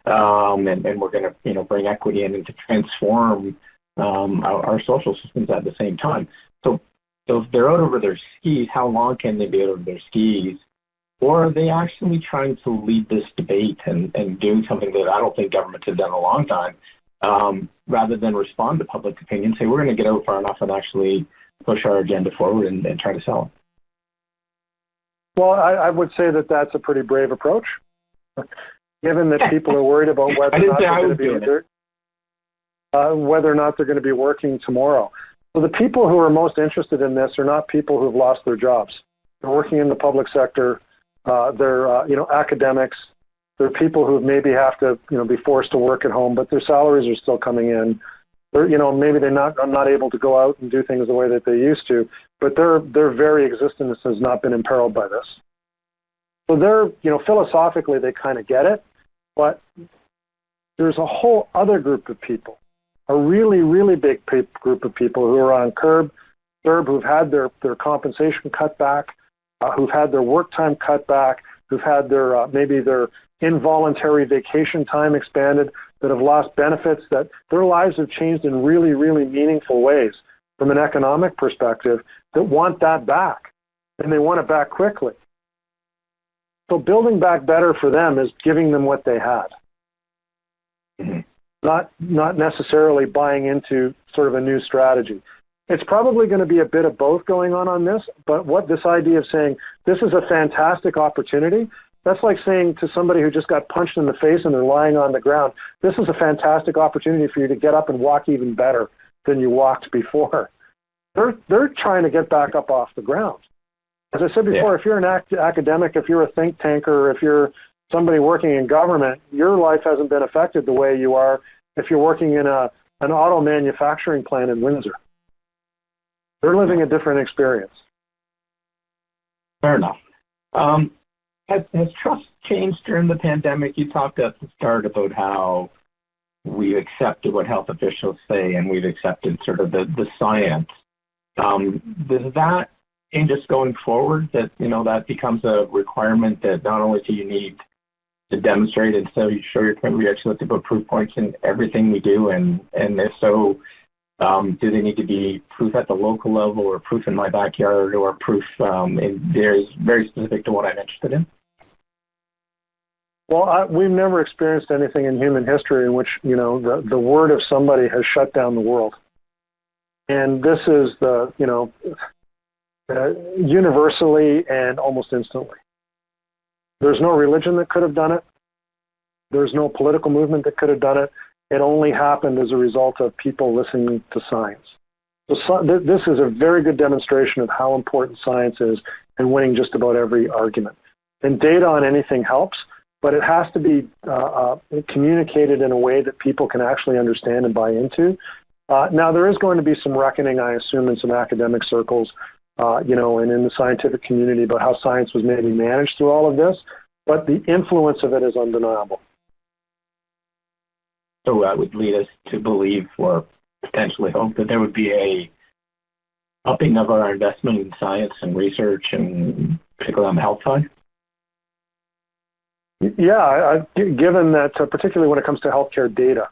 And we're going to, bring equity in and to transform our social systems at the same time. So if they're out over their skis, how long can they be out over their skis? Or are they actually trying to lead this debate and do something that I don't think governments have done in a long time, rather than respond to public opinion, say we're going to get out far enough and actually push our agenda forward and try to sell it? Well, I would say that that's a pretty brave approach, given that people are worried about whether or not they're going to be working tomorrow. So the people who are most interested in this are not people who have lost their jobs. They're working in the public sector. They're academics. They're people who maybe have to be forced to work at home, but their salaries are still coming in. They're maybe they're not able to go out and do things the way that they used to, but their very existence has not been imperiled by this. So they're philosophically they kind of get it, but there's a whole other group of people, a really, really big group of people who are on CERB, who've had their compensation cut back, who've had their work time cut back, who've had their maybe their involuntary vacation time expanded, that have lost benefits, that their lives have changed in really, really meaningful ways from an economic perspective, that want that back, and they want it back quickly. So building back better for them is giving them what they had. Mm-hmm. Not necessarily buying into sort of a new strategy. It's probably going to be a bit of both going on this, but what this idea of saying, this is a fantastic opportunity, that's like saying to somebody who just got punched in the face and they're lying on the ground, this is a fantastic opportunity for you to get up and walk even better than you walked before. They're trying to get back up off the ground. As I said before, If you're an academic, if you're a think tanker, if you're somebody working in government, your life hasn't been affected the way you are if you're working in an auto manufacturing plant in Windsor. They're living a different experience. Fair enough. Has trust changed during the pandemic? You talked at the start about how we've accepted what health officials say and we've accepted sort of the science. Does that change us going forward, that, that becomes a requirement that not only do you need to demonstrate and so you show your commitment, we actually have to put proof points in everything we do, and if so, do they need to be proof at the local level or proof in my backyard or proof very specific to what I'm interested in? Well, we've never experienced anything in human history in which, the word of somebody has shut down the world. And this is universally and almost instantly. There's no religion that could have done it. There's no political movement that could have done it. It only happened as a result of people listening to science. So this is a very good demonstration of how important science is in winning just about every argument. And data on anything helps, but it has to be communicated in a way that people can actually understand and buy into. Now, there is going to be some reckoning, I assume, in some academic circles, and in the scientific community about how science was maybe managed through all of this, but the influence of it is undeniable. So that would lead us to believe or potentially hope that there would be a upping of our investment in science and research, and particularly on the health side? Yeah, given that, particularly when it comes to healthcare data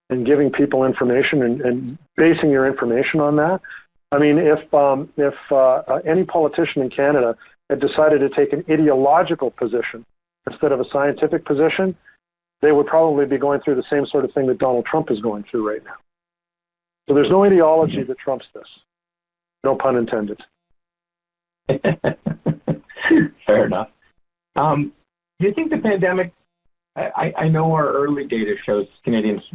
and giving people information and basing your information on that. I mean, if any politician in Canada had decided to take an ideological position instead of a scientific position, they would probably be going through the same sort of thing that Donald Trump is going through right now. So there's no ideology that trumps this. No pun intended. Fair enough. Do you think the pandemic, I know our early data shows Canadians,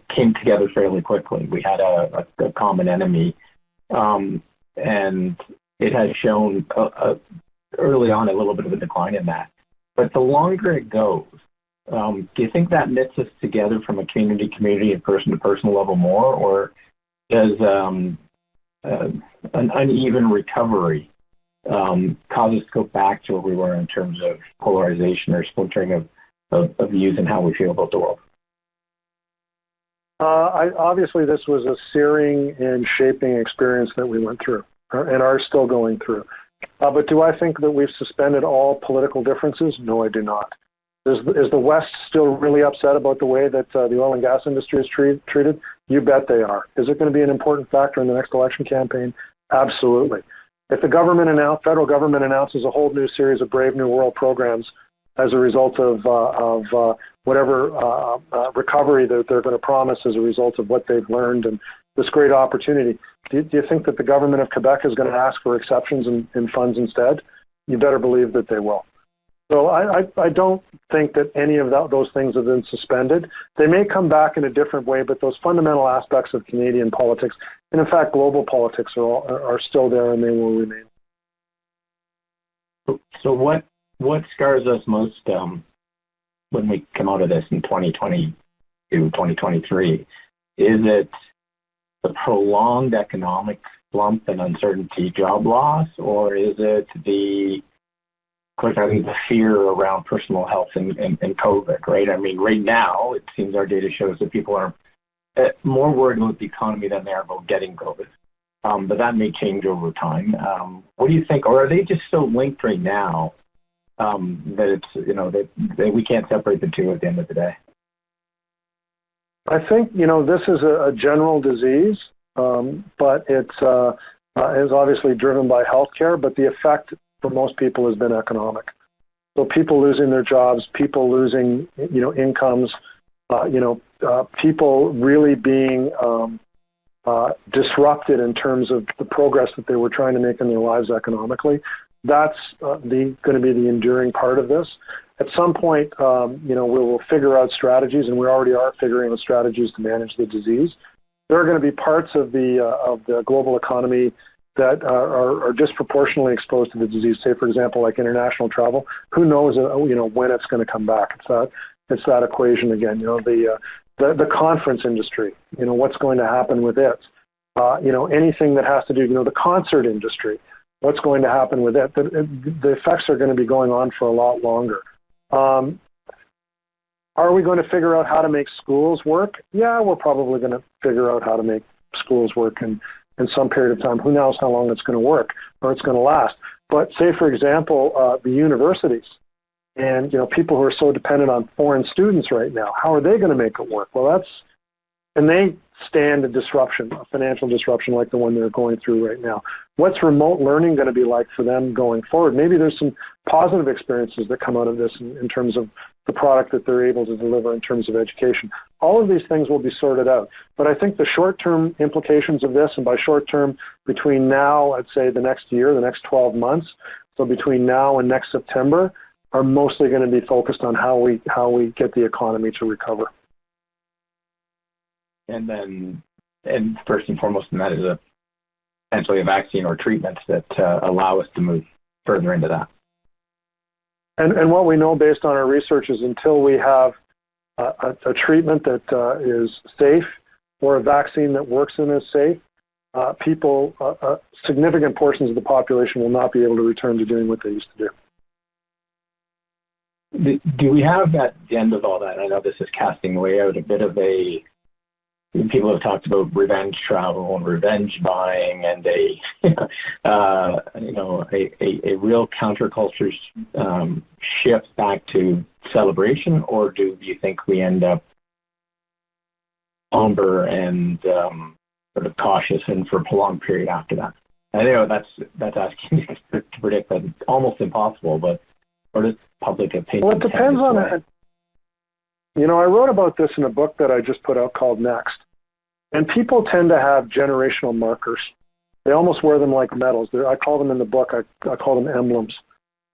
came together fairly quickly. We had a common enemy, and it has shown early on a little bit of a decline in that. But the longer it goes, do you think that knits us together from a community and person-to-person level more, or does an uneven recovery cause us to go back to where we were in terms of polarization or splintering of views and how we feel about the world? Obviously, this was a searing and shaping experience that we went through and are still going through. But do I think that we've suspended all political differences? No, I do not. Is the West still really upset about the way that the oil and gas industry is treated? You bet they are. Is it going to be an important factor in the next election campaign? Absolutely. If the federal government announces a whole new series of Brave New World programs as a result of whatever recovery that they're going to promise as a result of what they've learned and this great opportunity, do you think that the government of Quebec is going to ask for exceptions in funds instead? You better believe that they will. So I don't think that any of those things have been suspended. They may come back in a different way, but those fundamental aspects of Canadian politics, and in fact global politics, are still there, and they will remain. So what scars us most when we come out of this in 2022, 2023? Is it the prolonged economic slump and uncertainty, job loss, or is it the fear around personal health and COVID, right? I mean, right now, it seems our data shows that people are more worried about the economy than they are about getting COVID. But that may change over time. What do you think? Or are they just so linked right now that it's, that we can't separate the two at the end of the day? I think, this is a general disease, but it's is obviously driven by healthcare, but the effect for most people has been economic. So people losing their jobs, people losing, incomes, people really being disrupted in terms of the progress that they were trying to make in their lives economically. That's going to be the enduring part of this. At some point, we will figure out strategies, and we already are figuring out strategies to manage the disease. There are going to be parts of the global economy that are disproportionately exposed to the disease. Say, for example, like international travel. Who knows, when it's going to come back? It's that equation again. The conference industry. What's going to happen with it? Anything that has to do, the concert industry. What's going to happen with it? The effects are going to be going on for a lot longer. Are we going to figure out how to make schools work? Yeah, we're probably going to figure out how to make schools work in some period of time. Who knows how long it's going to work or it's going to last. But say, for example, the universities and, people who are so dependent on foreign students right now, how are they going to make it work? Well, and they stand a disruption, a financial disruption like the one they're going through right now. What's remote learning going to be like for them going forward? Maybe there's some positive experiences that come out of this in terms of the product that they're able to deliver in terms of education. All of these things will be sorted out. But I think the short-term implications of this, and by short-term, between now, I'd say the next year, the next 12 months, so between now and next September, are mostly going to be focused on how we get the economy to recover. And first and foremost, and that is potentially a vaccine or treatments that allow us to move further into that. And what we know based on our research is until we have a treatment that is safe or a vaccine that works and is safe, significant portions of the population will not be able to return to doing what they used to do. Do we have at the end of all that, I know this is casting away out a bit of people have talked about revenge travel and revenge buying and a real counterculture shift back to celebration, or do you think we end up somber and sort of cautious and for a prolonged period after that? I know that's asking you to predict. That it's almost impossible, but what does public opinion? Well, it depends on it. I wrote about this in a book that I just put out called Next. And people tend to have generational markers. They almost wear them like medals. I call them in the book, I call them emblems.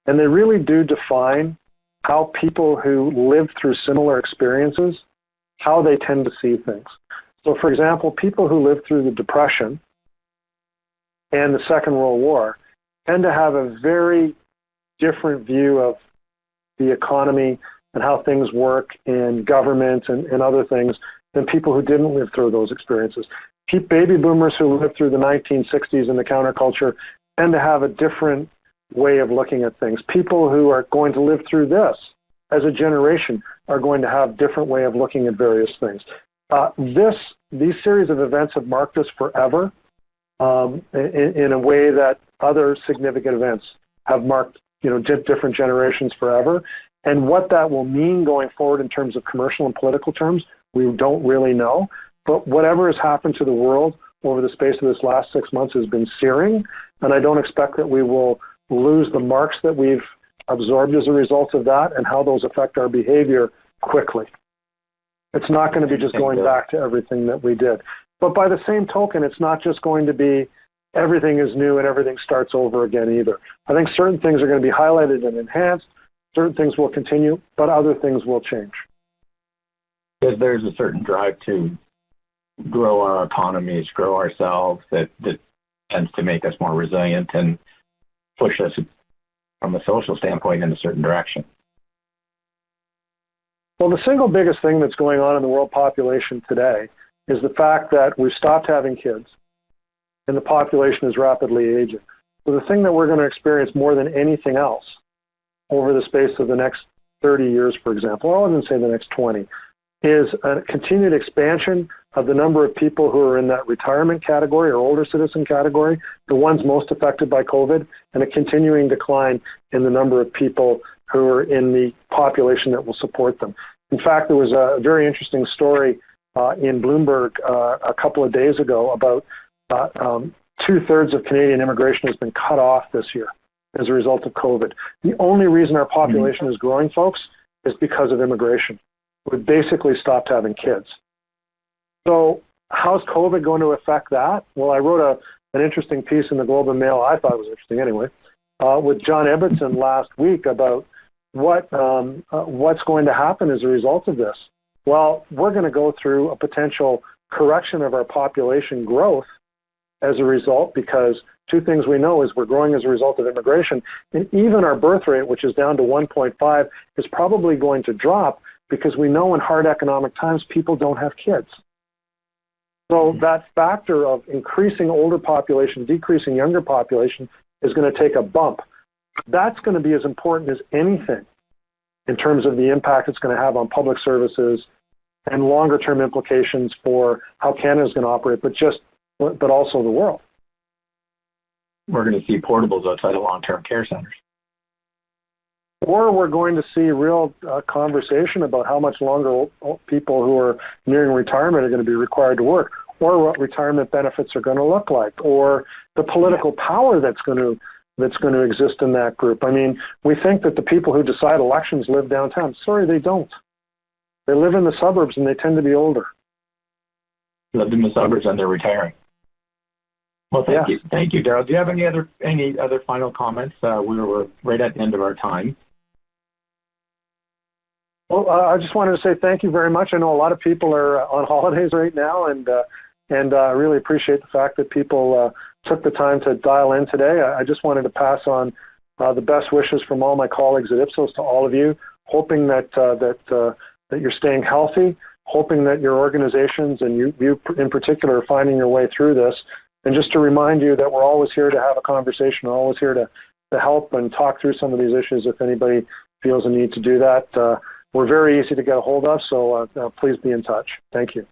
And they really do define how people who live through similar experiences, how they tend to see things. So, for example, people who lived through the Depression and the Second World War tend to have a very different view of the economy and how things work in government and other things than people who didn't live through those experiences. Baby boomers who lived through the 1960s and the counterculture tend to have a different way of looking at things. People who are going to live through this as a generation are going to have a different way of looking at various things. These series of events have marked us forever in a way that other significant events have marked different generations forever. And what that will mean going forward in terms of commercial and political terms, we don't really know. But whatever has happened to the world over the space of this last 6 months has been searing, and I don't expect that we will lose the marks that we've absorbed as a result of that and how those affect our behavior quickly. It's not going to be just going back to everything that we did. But by the same token, it's not just going to be everything is new and everything starts over again either. I think certain things are going to be highlighted and enhanced, certain things will continue, but other things will change. Because there's a certain drive to grow our economies, grow ourselves, that tends to make us more resilient and push us from a social standpoint in a certain direction. Well, the single biggest thing that's going on in the world population today is the fact that we've stopped having kids and the population is rapidly aging. So the thing that we're going to experience more than anything else over the space of the next 30 years, for example, I wouldn't say the next 20, is a continued expansion of the number of people who are in that retirement category or older citizen category, the ones most affected by COVID, and a continuing decline in the number of people who are in the population that will support them. In fact, there was a very interesting story in Bloomberg a couple of days ago about 2/3 of Canadian immigration has been cut off this year as a result of COVID. The only reason our population is growing, folks, is because of immigration. We basically stopped having kids. So how's COVID going to affect that? Well, I wrote an interesting piece in the Globe and Mail, I thought it was interesting anyway, with John Ebbetson last week about what's going to happen as a result of this. Well, we're going to go through a potential correction of our population growth as a result, because two things we know is we're growing as a result of immigration, and even our birth rate, which is down to 1.5, is probably going to drop because we know in hard economic times people don't have kids. So that factor of increasing older population, decreasing younger population is going to take a bump. That's going to be as important as anything in terms of the impact it's going to have on public services and longer term implications for how Canada is going to operate, but also the world. We're going to see portables outside of long-term care centers. Or we're going to see real conversation about how much longer people who are nearing retirement are going to be required to work, or what retirement benefits are going to look like, or the political power that's going to exist in that group. I mean, we think that the people who decide elections live downtown. Sorry, they don't. They live in the suburbs, and they tend to be older. Live in the suburbs, and they're retiring. Well, thank you, Darryl. Do you have any other final comments? We're right at the end of our time. Well, I just wanted to say thank you very much. I know a lot of people are on holidays right now, and I really appreciate the fact that people took the time to dial in today. I just wanted to pass on the best wishes from all my colleagues at Ipsos to all of you, hoping that you're staying healthy, hoping that your organizations and you in particular are finding your way through this. And just to remind you that we're always here to have a conversation. We're always here to help and talk through some of these issues if anybody feels a need to do that. We're very easy to get a hold of, so please be in touch. Thank you.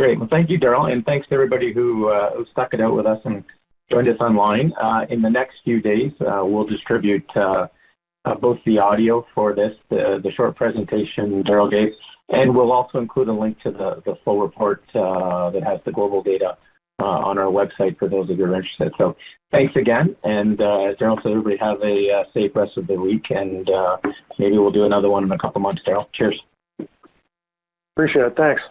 Great. Well, thank you, Darryl, and thanks to everybody who stuck it out with us and joined us online. In the next few days, we'll distribute both the audio for this, the short presentation Darryl gave, and we'll also include a link to the full report that has the global data on our website for those of you who are interested. So thanks again, and Darryl, so everybody have a safe rest of the week, and maybe we'll do another one in a couple months, Darryl. Cheers. Appreciate it. Thanks.